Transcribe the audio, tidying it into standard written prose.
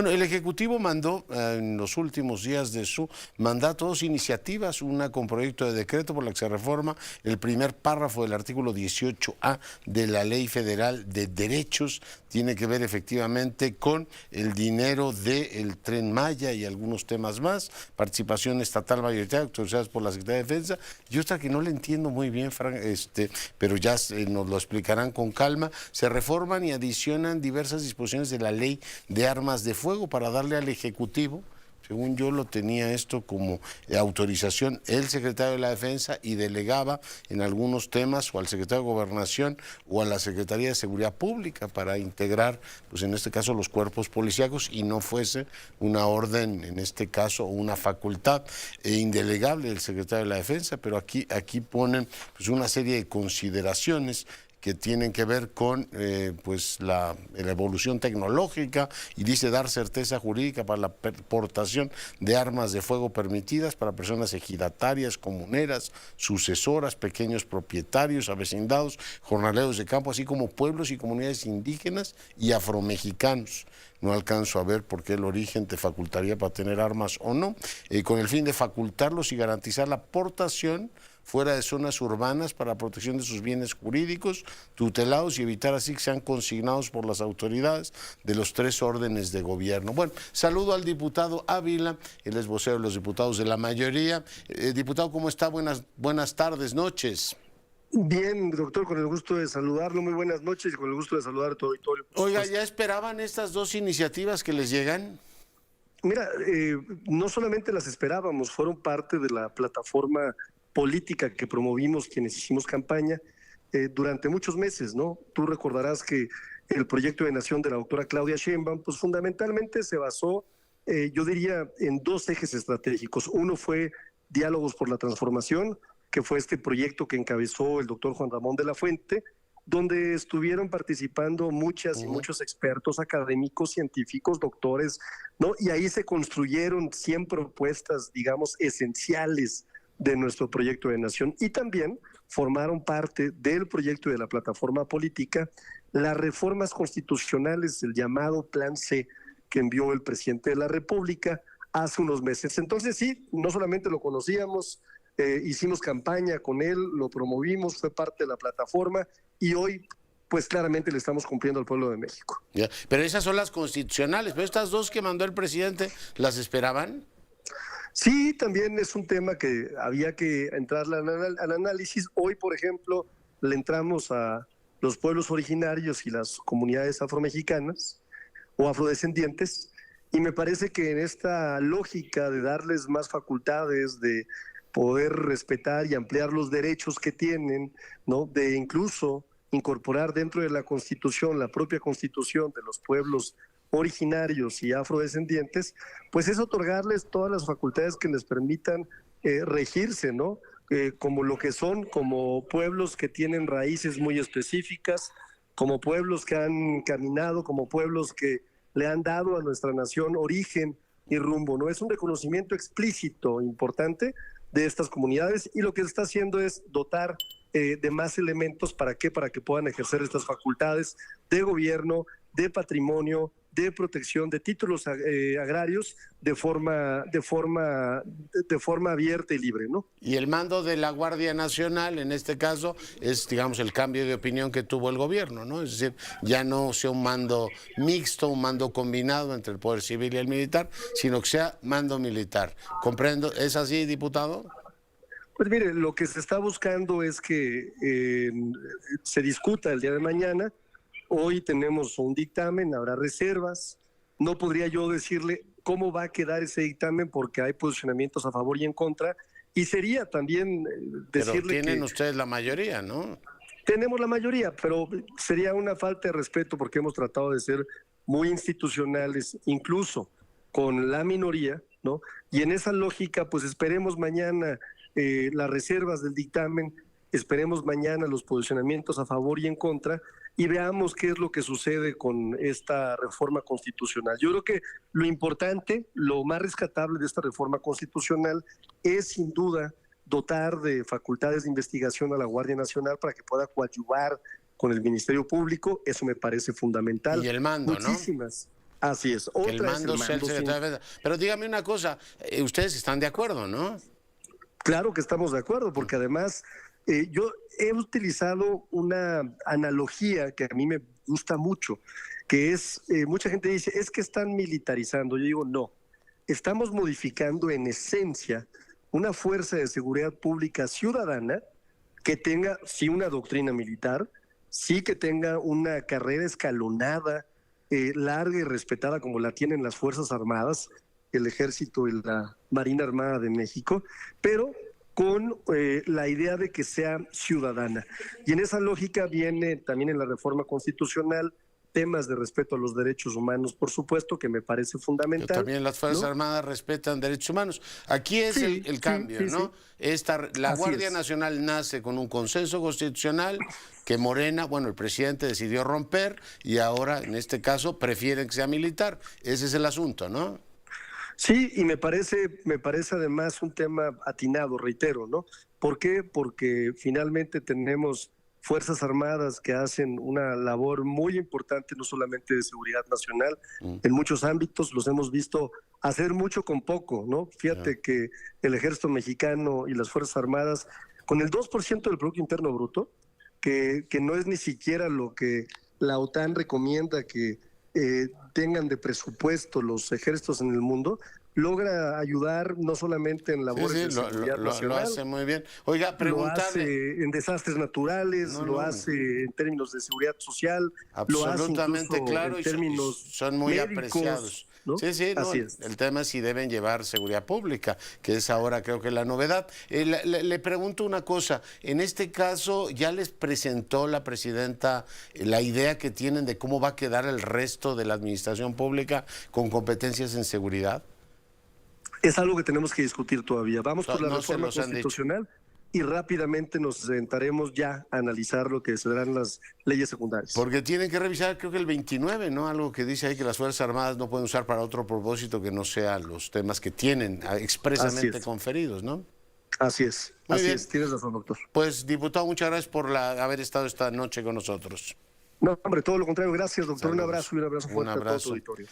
Bueno, el Ejecutivo mandó en los últimos días de su mandato dos iniciativas, una con proyecto de decreto por la que se reforma el primer párrafo del artículo 18A de la Ley Federal de Derechos, tiene que ver efectivamente con el dinero del Tren Maya y algunos temas más, participación estatal mayoritaria autorizadas por la Secretaría de Defensa, y otra que no le entiendo muy bien, pero ya nos lo explicarán con calma. Se reforman y adicionan diversas disposiciones de la Ley de Armas de Fuego para darle al Ejecutivo, según yo lo tenía esto como autorización, el secretario de la Defensa, y delegaba en algunos temas o al secretario de Gobernación o a la Secretaría de Seguridad Pública para integrar, pues en este caso, los cuerpos policíacos, y no fuese una orden, en este caso, una facultad indelegable del secretario de la Defensa, pero aquí ponen pues una serie de consideraciones que tienen que ver con pues la evolución tecnológica, y dice dar certeza jurídica para la portación de armas de fuego permitidas para personas ejidatarias, comuneras, sucesoras, pequeños propietarios, avecindados, jornaleros de campo, así como pueblos y comunidades indígenas y afromexicanos. No alcanzo a ver por qué el origen te facultaría para tener armas o no, con el fin de facultarlos y garantizar la portación fuera de zonas urbanas para protección de sus bienes jurídicos tutelados y evitar así que sean consignados por las autoridades de los tres órdenes de gobierno. Bueno, saludo al diputado Ávila, él es vocero de los diputados de la mayoría. Diputado, ¿cómo está? Buenas tardes, noches. Bien, doctor, con el gusto de saludarlo. Muy buenas noches y con el gusto de saludar a tu auditorio. Oiga, ¿ya esperaban estas dos iniciativas que les llegan? Mira, no solamente las esperábamos, fueron parte de la plataforma política que promovimos quienes hicimos campaña durante muchos meses, ¿no? Tú recordarás que el proyecto de nación de la doctora Claudia Sheinbaum, pues fundamentalmente se basó, yo diría, en dos ejes estratégicos. Uno fue Diálogos por la Transformación, que fue este proyecto que encabezó el doctor Juan Ramón de la Fuente, donde estuvieron participando muchas y muchos expertos académicos, científicos, doctores, ¿no? Y ahí se construyeron 100 propuestas, digamos, esenciales de nuestro proyecto de nación, y también formaron parte del proyecto de la plataforma política las reformas constitucionales, el llamado Plan C, que envió el presidente de la República hace unos meses. Entonces sí, no solamente lo conocíamos, hicimos campaña con él, lo promovimos, fue parte de la plataforma, y hoy pues claramente le estamos cumpliendo al pueblo de México. Ya, pero esas son las constitucionales, pero estas dos que mandó el presidente, ¿las esperaban? Sí, también es un tema que había que entrar al análisis. Hoy, por ejemplo, le entramos a los pueblos originarios y las comunidades afromexicanas o afrodescendientes, y me parece que en esta lógica de darles más facultades, de poder respetar y ampliar los derechos que tienen, ¿no? De incluso incorporar dentro de la Constitución, la propia Constitución de los pueblos originarios y afrodescendientes, pues es otorgarles todas las facultades que les permitan regirse, ¿no? Como lo que son, como pueblos que tienen raíces muy específicas, como pueblos que han caminado, como pueblos que le han dado a nuestra nación origen y rumbo, ¿no? Es un reconocimiento explícito, importante, de estas comunidades, y lo que se está haciendo es dotar de más elementos. ¿Para qué? Para que puedan ejercer estas facultades de gobierno, de patrimonio, de protección de títulos agrarios de forma abierta y libre, ¿no? Y el mando de la Guardia Nacional, en este caso, es, digamos, el cambio de opinión que tuvo el gobierno, ¿no? Es decir, ya no sea un mando mixto, un mando combinado entre el Poder Civil y el militar, sino que sea mando militar. ¿Comprendo? ¿Es así, diputado? Pues mire, lo que se está buscando es que se discuta el día de mañana. Hoy tenemos un dictamen, habrá reservas. No podría yo decirle cómo va a quedar ese dictamen porque hay posicionamientos a favor y en contra. Y sería también decirle pero tienen ustedes la mayoría, ¿no? Tenemos la mayoría, pero sería una falta de respeto porque hemos tratado de ser muy institucionales, incluso con la minoría, ¿no? Y en esa lógica, pues esperemos mañana las reservas del dictamen, esperemos mañana los posicionamientos a favor y en contra, y veamos qué es lo que sucede con esta reforma constitucional. Yo creo que lo importante, lo más rescatable de esta reforma constitucional es sin duda dotar de facultades de investigación a la Guardia Nacional para que pueda coadyuvar con el Ministerio Público. Eso me parece fundamental. Y el mando, muchísimas, Así es. Que el mando sea el secretario de Defensa. Pero dígame una cosa, ustedes están de acuerdo, ¿no? Claro que estamos de acuerdo, porque además yo he utilizado una analogía que a mí me gusta mucho, que es, mucha gente dice, es que están militarizando. Yo digo, no, estamos modificando en esencia una fuerza de seguridad pública ciudadana que tenga, sí, una doctrina militar, sí que tenga una carrera escalonada, larga y respetada como la tienen las Fuerzas Armadas, el Ejército y la Marina Armada de México, pero con la idea de que sea ciudadana. Y en esa lógica viene también en la reforma constitucional temas de respeto a los derechos humanos, por supuesto, que me parece fundamental. Que también las Fuerzas Armadas respetan derechos humanos. Aquí es el cambio, ¿no? La Guardia Nacional nace con un consenso constitucional que Morena, bueno, el presidente decidió romper y ahora, en este caso, prefieren que sea militar. Ese es el asunto, ¿no? Sí, y me parece además un tema atinado, reitero, ¿no? ¿Por qué? Porque finalmente tenemos Fuerzas Armadas que hacen una labor muy importante, no solamente de seguridad nacional, en muchos ámbitos los hemos visto hacer mucho con poco, ¿no? Fíjate que el Ejército Mexicano y las Fuerzas Armadas, con el 2% del Producto Interno Bruto, que no es ni siquiera lo que la OTAN recomienda que tengan de presupuesto los ejércitos en el mundo, logra ayudar no solamente en labores de seguridad nacional. Lo hace muy bien. Oiga, preguntarle... Lo hace en desastres naturales, lo hace en términos de seguridad social, absolutamente lo hace claro, en términos son muy médicos, apreciados. ¿no? Sí, no, el tema es si deben llevar seguridad pública, que es ahora creo que la novedad. Le pregunto una cosa, en este caso ya les presentó la presidenta la idea que tienen de cómo va a quedar el resto de la administración pública con competencias en seguridad. Es algo que tenemos que discutir todavía. Vamos por la reforma constitucional y rápidamente nos sentaremos ya a analizar lo que serán las leyes secundarias. Porque tienen que revisar, creo que el 29, ¿no? Algo que dice ahí que las Fuerzas Armadas no pueden usar para otro propósito que no sean los temas que tienen expresamente conferidos, ¿no? Así es, tienes razón, doctor. Pues, diputado, muchas gracias por haber estado esta noche con nosotros. No, hombre, todo lo contrario, gracias, doctor. Saludos. Un abrazo y un abrazo fuerte a todo tu auditorio.